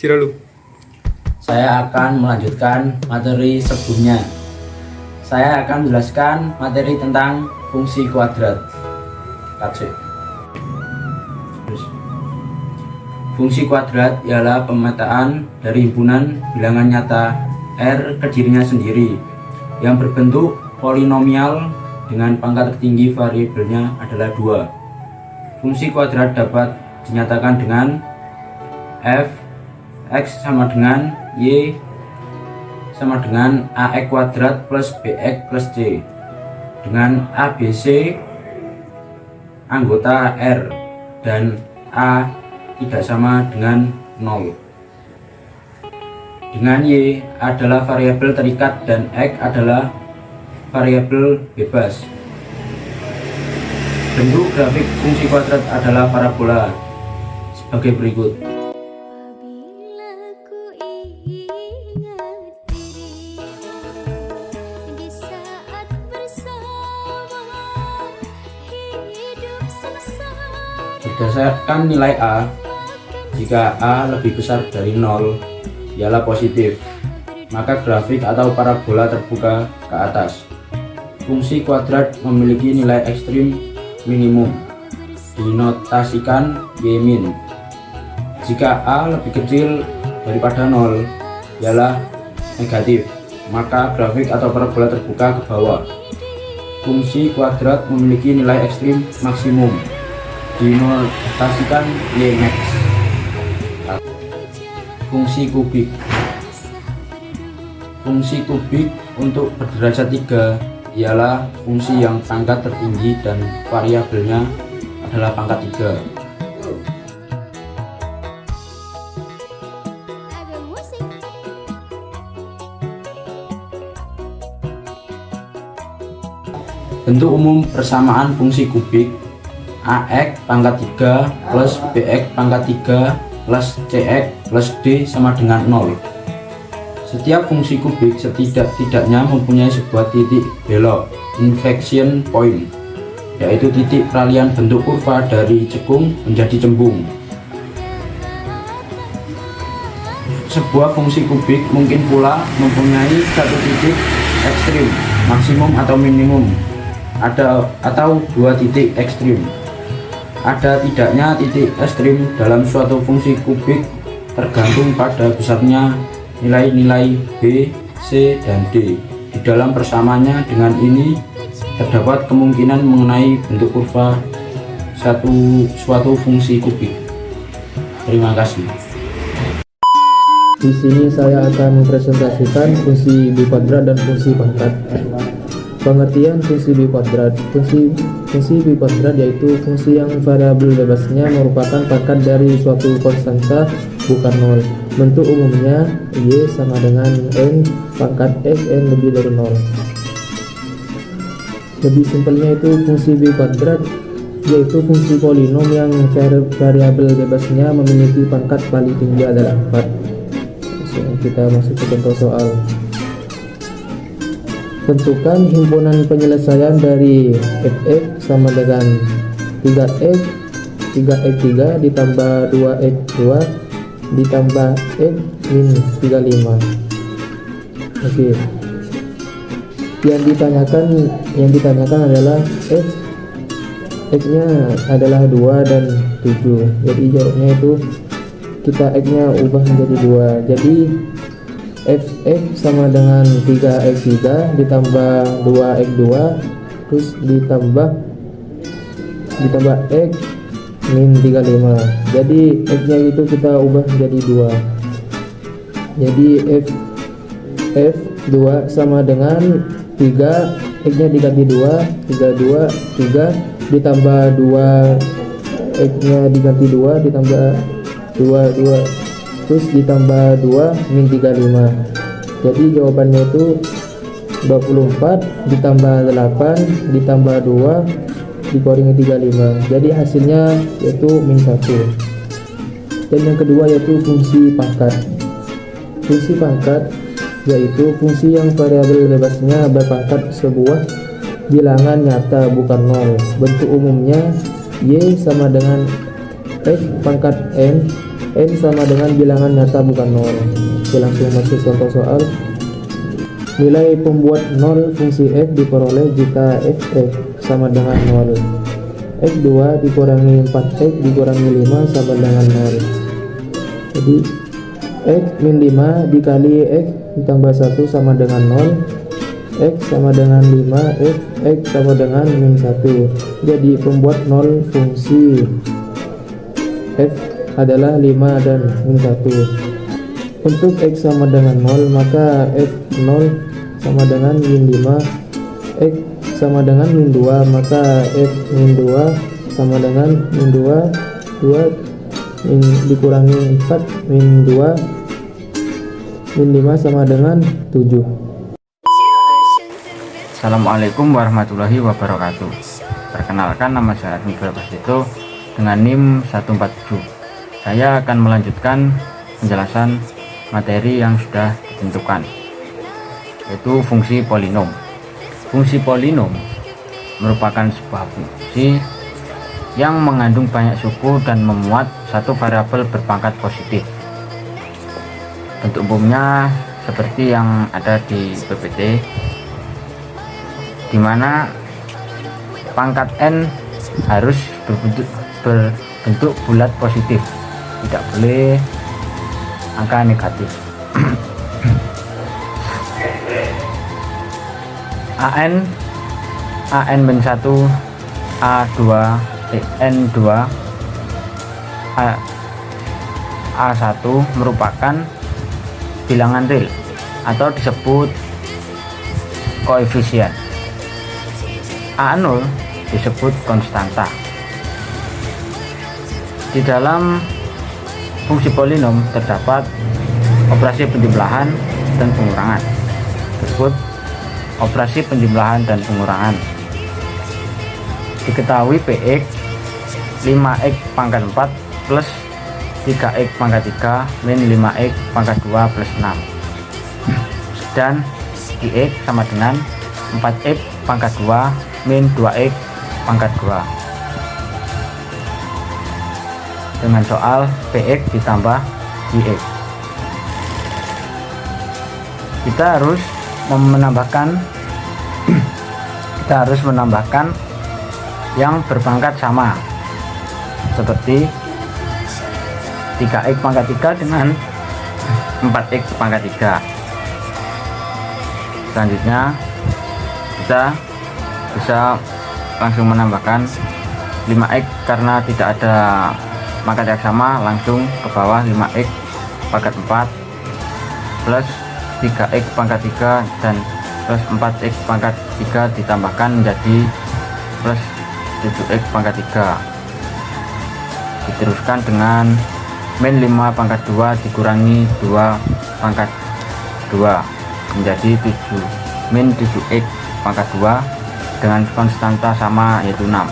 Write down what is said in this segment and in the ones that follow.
Kira lu. Saya akan melanjutkan materi sebelumnya. Saya akan menjelaskan materi tentang fungsi kuadrat. Fungsi kuadrat ialah pemetaan dari himpunan bilangan nyata R ke dirinya sendiri yang berbentuk polinomial dengan pangkat tertinggi variabelnya adalah 2. Fungsi kuadrat dapat dinyatakan dengan f x sama dengan y sama dengan ax kuadrat plus bx plus c, dengan abc anggota R dan a tidak sama dengan 0, dengan y adalah variabel terikat dan x adalah variabel bebas. Bentuk grafik fungsi kuadrat adalah parabola sebagai berikut. Berdasarkan nilai A, jika A lebih besar dari 0 ialah positif, maka grafik atau parabola terbuka ke atas. Fungsi kuadrat memiliki nilai ekstrim minimum, dinotasikan y-min. Jika A lebih kecil daripada 0 ialah negatif, maka grafik atau parabola terbuka ke bawah. Fungsi kuadrat memiliki nilai ekstrim maksimum, dinotasikan y-max. Fungsi kubik. Fungsi kubik untuk berderajat 3 ialah fungsi yang pangkat tertinggi dan variabelnya adalah pangkat 3. Bentuk umum persamaan fungsi kubik ax pangkat 3 plus bx pangkat 3 plus cx plus d sama dengan 0. Setiap fungsi kubik setidak-tidaknya mempunyai sebuah titik belok inflection point, yaitu titik peralihan bentuk kurva dari cekung menjadi cembung. Sebuah fungsi kubik mungkin pula mempunyai satu titik ekstrim, maksimum atau minimum, atau dua titik ekstrim. Ada tidaknya titik ekstrim dalam suatu fungsi kubik tergantung pada besarnya nilai-nilai B, C, dan D. Di dalam persamaannya dengan ini terdapat kemungkinan mengenai bentuk kurva suatu fungsi kubik. Terima kasih. Di sini saya akan mempresentasikan fungsi B kuadrat dan fungsi pangkat. Pengertian fungsi B kuadrat. Fungsi B kuadrat yaitu fungsi yang variabel bebasnya merupakan pangkat dari suatu konstanta bukan 0. Bentuk umumnya y sama dengan n pangkat x n lebih dari 0. Lebih simpelnya itu fungsi B kuadrat yaitu fungsi polinom yang variabel bebasnya memiliki pangkat paling tinggi adalah 4. Kita masuk ke contoh soal. Tentukan himpunan penyelesaian dari fx sama dengan 3x 3x3 ditambah 2x2 ditambah x min 35. Oke. Yang ditanyakan adalah x nya adalah 2 dan 7. Jadi jawabnya itu kita x nya ubah menjadi 2. Jadi fx sama dengan 3x3 ditambah 2x2 terus ditambah x min 35. Jadi x nya itu kita ubah menjadi 2. Jadi f2 sama dengan 3, x nya diganti 2, 3 ditambah 2, x nya diganti 2 ditambah 2 terus ditambah 2 min 35. Jadi jawabannya itu 24 ditambah 8 ditambah 2 dikurangi 35. Jadi hasilnya yaitu min 1. Dan yang kedua yaitu fungsi pangkat. Fungsi pangkat yaitu fungsi yang variabel bebasnya berpangkat sebuah bilangan nyata bukan 0. Bentuk umumnya y sama dengan x pangkat n N sama dengan bilangan nyata bukan 0. Oke, langsung masuk contoh soal. Nilai pembuat 0 fungsi f diperoleh jika f(x) sama dengan 0. X2 dikurangi 4x dikurangi 5 sama dengan 0. Jadi x min 5 dikali x ditambah 1 sama dengan 0. X sama dengan 5, x sama dengan min 1. Jadi pembuat 0 fungsi f adalah 5 dan min 1. Untuk x sama dengan 0, maka f0 sama dengan min 5. X sama dengan min 2, maka f min 2 sama dengan min 2 min dikurangi 4 min 2 min 5 sama dengan 7. Assalamualaikum warahmatullahi wabarakatuh. Perkenalkan, nama saya Miguel Basito dengan NIM 147. Saya akan melanjutkan penjelasan materi yang sudah ditentukan, yaitu fungsi polinom. Fungsi polinom merupakan sebuah fungsi yang mengandung banyak suku dan memuat satu variabel berpangkat positif. Bentuk umumnya seperti yang ada di PPT, di mana pangkat n harus berbentuk bulat positif, tidak boleh angka negatif. an min 1 a2 n2 a1 merupakan bilangan real atau disebut koefisien. A0 disebut konstanta. Di dalam fungsi polinom terdapat operasi penjumlahan dan pengurangan, disebut operasi penjumlahan dan pengurangan. Diketahui Px 5x pangkat 4 plus 3x pangkat 3 min 5x pangkat 2 plus 6, dan Ix sama dengan 4x pangkat 2 min 2x pangkat 2. Dengan soal Px ditambah Ix, kita harus menambahkan yang berpangkat sama, seperti 3x pangkat 3 dengan 4x pangkat 3. Selanjutnya kita bisa langsung menambahkan 5x karena tidak ada pangkat yang sama, langsung ke bawah 5x pangkat 4 plus 3x pangkat 3 dan plus 4x pangkat 3 ditambahkan menjadi plus 7x pangkat 3. Diteruskan dengan min 5 pangkat 2 dikurangi 2 pangkat 2 menjadi 7 min 7x pangkat 2 dengan konstanta sama, yaitu 6.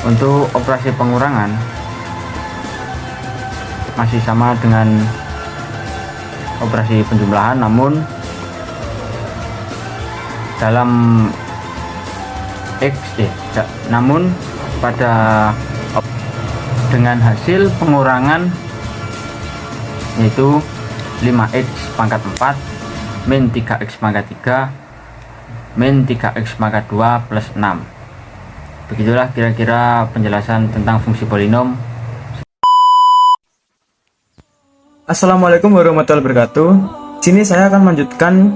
Untuk operasi pengurangan masih sama dengan operasi penjumlahan, namun dalam namun pada dengan hasil pengurangan, yaitu 5x pangkat 4 min 3x pangkat 3 min 3x pangkat 2 plus 6. Begitulah kira-kira penjelasan tentang fungsi polinom. Assalamualaikum warahmatullahi wabarakatuh. Sini saya akan melanjutkan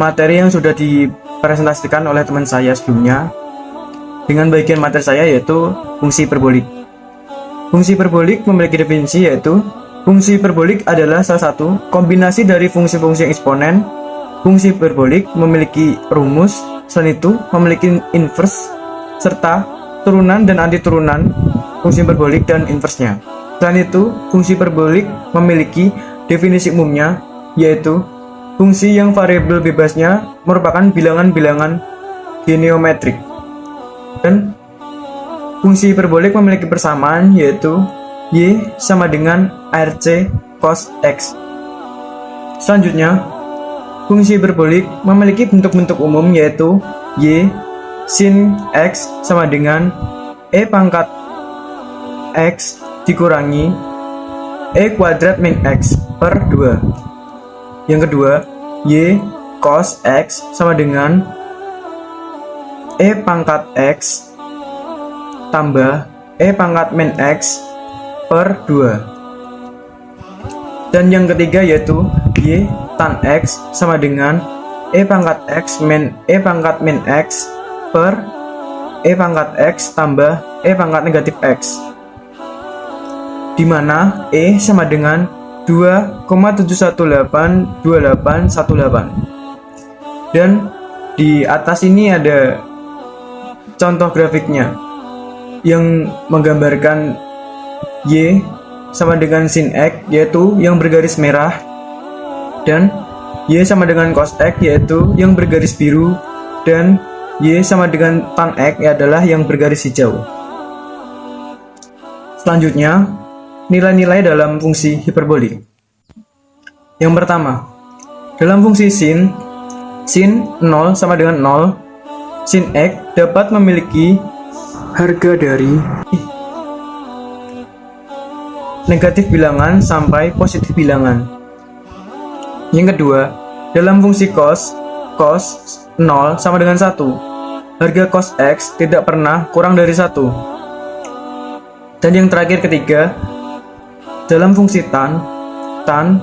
materi yang sudah dipresentasikan oleh teman saya sebelumnya dengan bagian materi saya, yaitu fungsi hiperbolik. Fungsi hiperbolik memiliki definisi, yaitu fungsi hiperbolik adalah salah satu kombinasi dari fungsi-fungsi yang eksponen. Fungsi hiperbolik memiliki rumus, selain itu memiliki inverse serta turunan dan anti turunan fungsi hiperbolik dan inversnya. Selain itu, fungsi hiperbolik memiliki definisi umumnya, yaitu fungsi yang variabel bebasnya merupakan bilangan-bilangan geometrik. Dan fungsi hiperbolik memiliki persamaan, yaitu y sama dengan ARC cos x. Selanjutnya, fungsi hiperbolik memiliki bentuk-bentuk umum, yaitu y sin x sama dengan e pangkat x dikurangi E kuadrat min X per 2. Yang kedua, Y cos X sama dengan E pangkat X tambah E pangkat min X per 2. Dan yang ketiga yaitu Y tan X sama dengan E pangkat X min E pangkat min X per E pangkat X tambah E pangkat negatif X, di mana E sama dengan 2,7182818. Dan di atas ini ada contoh grafiknya yang menggambarkan Y sama dengan sin X yaitu yang bergaris merah, dan Y sama dengan cos X yaitu yang bergaris biru, dan Y sama dengan tan X adalah yang bergaris hijau. Selanjutnya, nilai-nilai dalam fungsi hiperbolik. Yang pertama, dalam fungsi sin 0 sama dengan 0, sin X dapat memiliki harga dari negatif bilangan sampai positif bilangan. Yang kedua, dalam fungsi cos 0 sama dengan 1, harga cos X tidak pernah kurang dari 1. Dan yang terakhir ketiga, dalam fungsi tan 0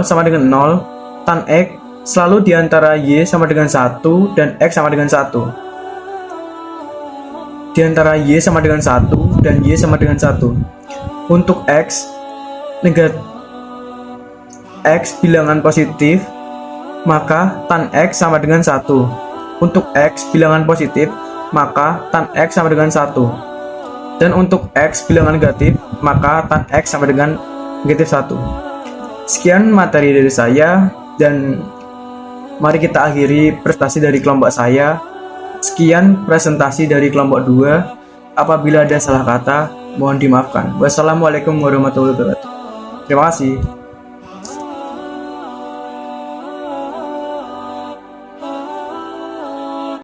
sama dengan 0, tan X selalu di antara Y sama dengan 1 dan X sama dengan 1. Di antara Y sama dengan 1 dan Y sama dengan 1. Untuk X bilangan positif, maka tan X sama dengan 1. Untuk X bilangan positif, maka tan X sama dengan 1. Dan untuk X bilangan negatif, maka tan X sama dengan negatif 1. Sekian materi dari saya, dan mari kita akhiri presentasi dari kelompok saya. Sekian presentasi dari kelompok 2. Apabila ada salah kata, mohon dimaafkan. Wassalamualaikum warahmatullahi wabarakatuh. Terima kasih.